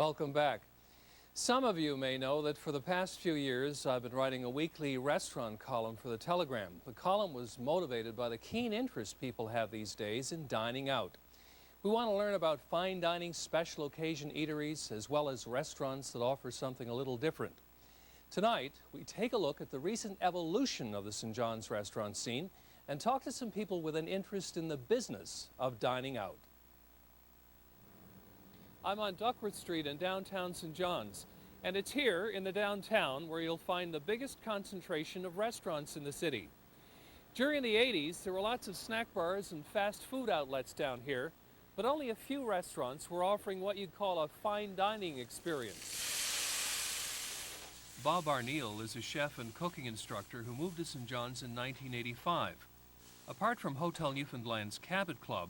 Welcome back. Some of you may know that for the past few years I've been writing a weekly restaurant column for the Telegram. The column was motivated by the keen interest people have these days in dining out. We want to learn about fine dining, special occasion eateries, as well as restaurants that offer something a little different. Tonight, we take a look at the recent evolution of the St. John's restaurant scene and talk to some people with an interest in the business of dining out. I'm on Duckworth Street in downtown St. John's, and it's here in the downtown where you'll find the biggest concentration of restaurants in the city. During the 80s, there were lots of snack bars and fast food outlets down here, but only a few restaurants were offering what you'd call a fine dining experience. Bob Arneal is a chef and cooking instructor who moved to St. John's in 1985. Apart from Hotel Newfoundland's Cabot Club,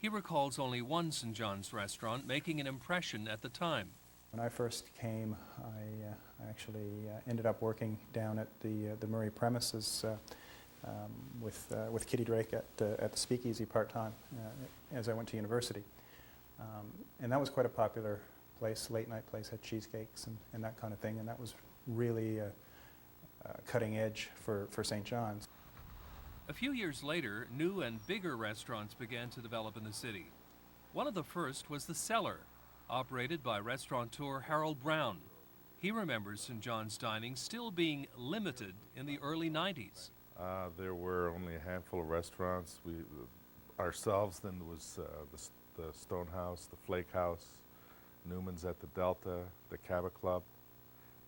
he recalls only one St. John's restaurant making an impression at the time. When I first came, I actually ended up working down at the Murray premises with Kitty Drake at the Speakeasy part-time as I went to university. And that was quite a popular place, late-night place, had cheesecakes and that kind of thing, and that was really cutting edge for St. John's. A few years later, new and bigger restaurants began to develop in the city. One of the first was The Cellar, operated by restaurateur Harold Brown. He remembers St. John's dining still being limited in the early 90s. There were only a handful of restaurants. Ourselves, then there was the Stonehouse, the Flake House, Newman's at the Delta, the Cabot Club,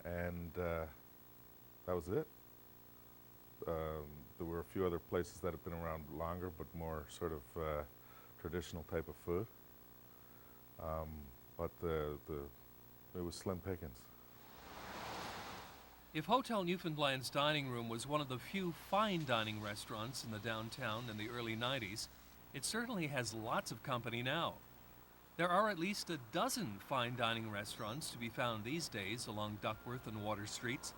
and that was it. There were a few other places that have been around longer, but more sort of traditional type of food. But it was slim pickings. If Hotel Newfoundland's dining room was one of the few fine dining restaurants in the downtown in the early 90s, it certainly has lots of company now. There are at least a dozen fine dining restaurants to be found these days along Duckworth and Water Streets,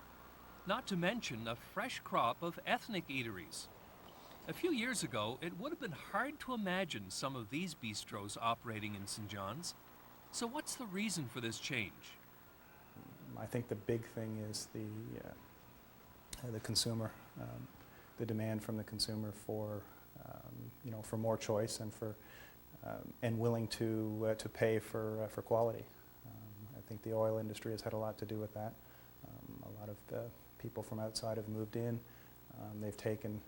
not to mention a fresh crop of ethnic eateries. A few years ago, it would have been hard to imagine some of these bistros operating in St. John's. So what's the reason for this change? I think the big thing is the consumer, the demand from the consumer for for more choice and and willing to pay for quality. I think the oil industry has had a lot to do with that. A lot of the people from outside have moved in. They've taken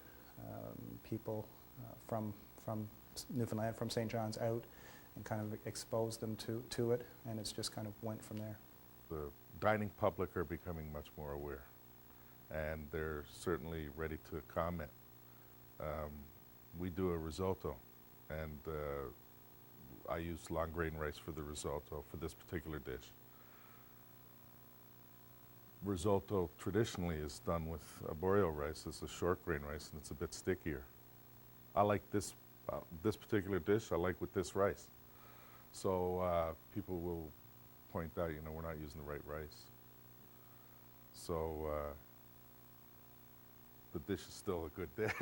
people from Newfoundland, from St. John's out, and kind of exposed them to it, and it's just kind of went from there. The dining public are becoming much more aware, and they're certainly ready to comment. We do a risotto, and I use long grain rice for the risotto for this particular dish. Risotto traditionally is done with arborio rice. It's a short grain rice, and it's a bit stickier. I like this particular dish. I like with this rice. So people will point out, we're not using the right rice. So the dish is still a good dish.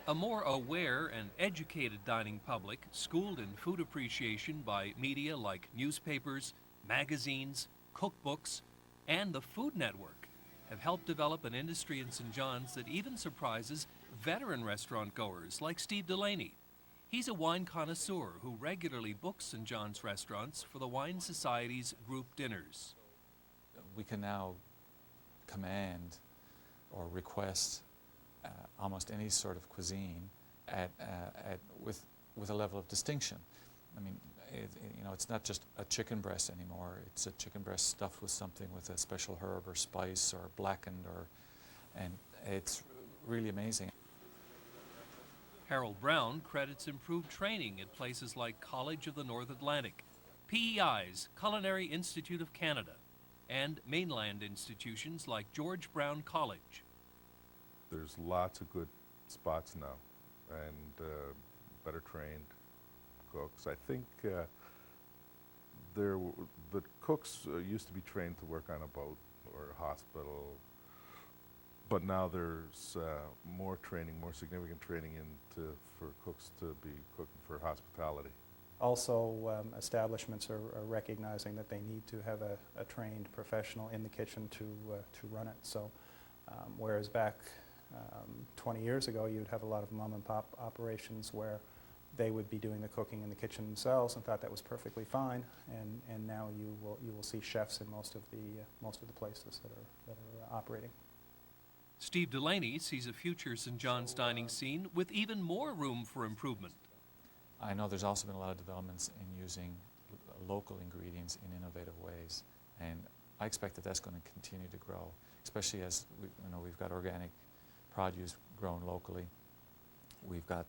A more aware and educated dining public, schooled in food appreciation by media like newspapers, magazines, cookbooks, and the Food Network, have helped develop an industry in St. John's that even surprises veteran restaurant goers like Steve Delaney. He's a wine connoisseur who regularly books St. John's restaurants for the Wine Society's group dinners. We can now command or request almost any sort of cuisine with a level of distinction. I mean, it's not just a chicken breast anymore. It's a chicken breast stuffed with something with a special herb or spice or blackened, and it's really amazing. Harold Brown credits improved training at places like College of the North Atlantic, PEI's Culinary Institute of Canada, and mainland institutions like George Brown College. There's lots of good spots now, and better trained cooks. I think the cooks used to be trained to work on a boat or a hospital, but now there's more training, more significant training for cooks to be cooking for hospitality. Also, establishments are recognizing that they need to have a trained professional in the kitchen to run it. So, whereas back 20 years ago, you'd have a lot of mom and pop operations where they would be doing the cooking in the kitchen themselves and thought that was perfectly fine. And now you will see chefs in most of the places that are operating. Steve Delaney sees a future St. John's dining scene with even more room for improvement. I know there's also been a lot of developments in using local ingredients in innovative ways, and I expect that that's going to continue to grow, especially as we've got organic produce grown locally. We've got,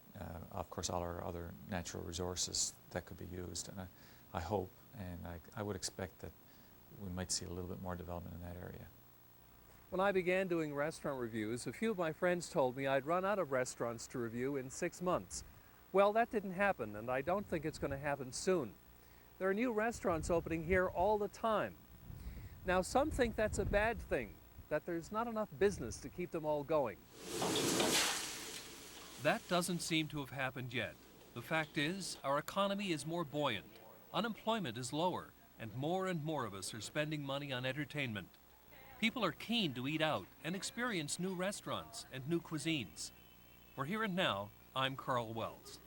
of course, all our other natural resources that could be used, and I hope and I would expect that we might see a little bit more development in that area. When I began doing restaurant reviews, a few of my friends told me I'd run out of restaurants to review in 6 months. Well, that didn't happen, and I don't think it's going to happen soon. There are new restaurants opening here all the time. Now, some think that's a bad thing, that there's not enough business to keep them all going. That doesn't seem to have happened yet. The fact is, our economy is more buoyant, unemployment is lower, and more of us are spending money on entertainment. People are keen to eat out and experience new restaurants and new cuisines. For Here and Now, I'm Karl Wells.